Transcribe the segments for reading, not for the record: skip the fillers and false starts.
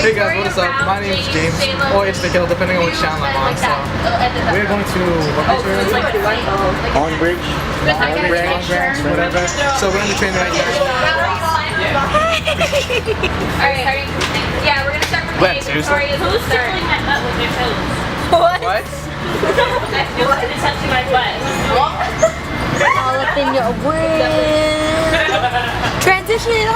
Hey guys, what is up? My name is James, or it's Nikhil, depending on which channel I'm on. So we're going to what beach are we? On Bridge. On Branch, whatever. So we're on the train right now. Alright, yeah, we're gonna start from When, A. seriously? Victoria, who's tickling my butt with your toes? What? Who's touching my butt? All up in your brain. Transition.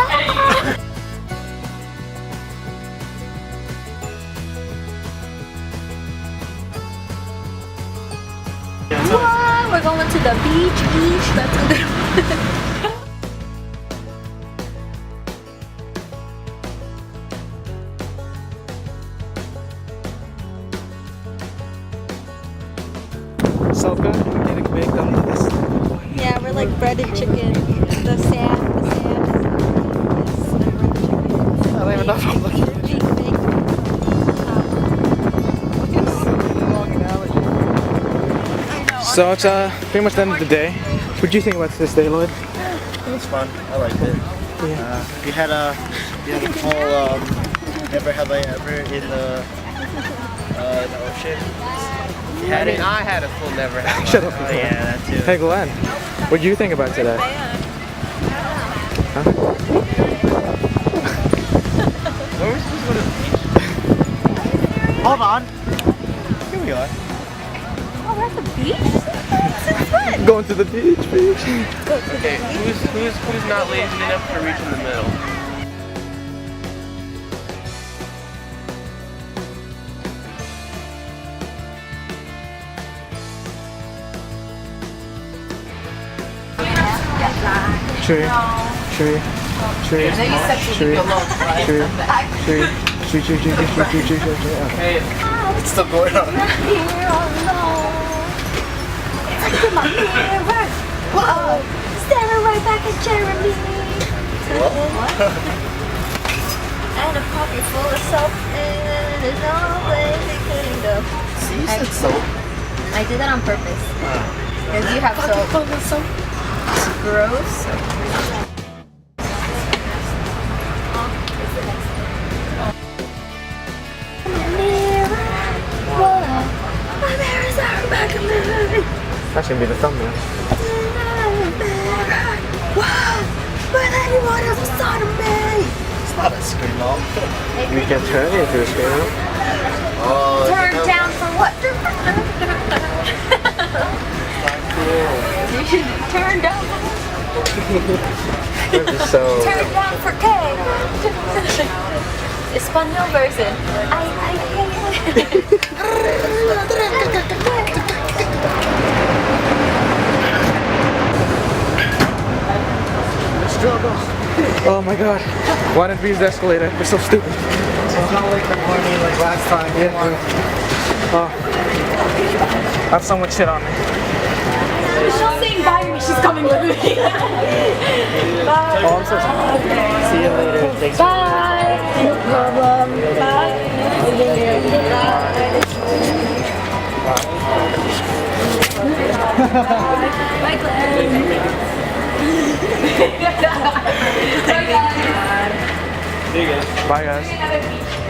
What? We're going to the beach. That's a good one. So good. We're getting baked on this. Yeah, we're like breaded chicken. The sand is breaded chicken. I don't even know if I'm looking at Being baked. So it's pretty much the end of the day. What do you think about this day, Lloyd? It was fun. I liked it. We had a full never have I ever in the ocean. I had a full never have. Shut up. Oh yeah, that too. Hey Glenn, what do you think about today? Huh? Where were we supposed to go to the beach? Hold on. Here we are. Oh, we're at the beach? Since when? Going to the beach. Okay, who's not lazy enough to reach in the middle? Tree. Hey, It's still going on. Whoa! Staring right back at Jeremy. And a pocket full of soap, and there's no way they couldn't go. See, you said soap. I did that on purpose. Because you have soap. It's gross. That's gonna be the thumbnail. It's not a screamo. You can turn it into a screen. Oh, Turn down for what? You should turn down. So Turn down for K. Espanol version. oh my god. Why didn't we use the escalator? We're so stupid. it's not like the morning like last time. Oh. I have someone shit on me. She's saying bye to me. She's coming with me. Bye. Oh, I'm so sorry. See you later. Thanks. Bye. No problem. Bye. Bye, Glenn. Bye guys.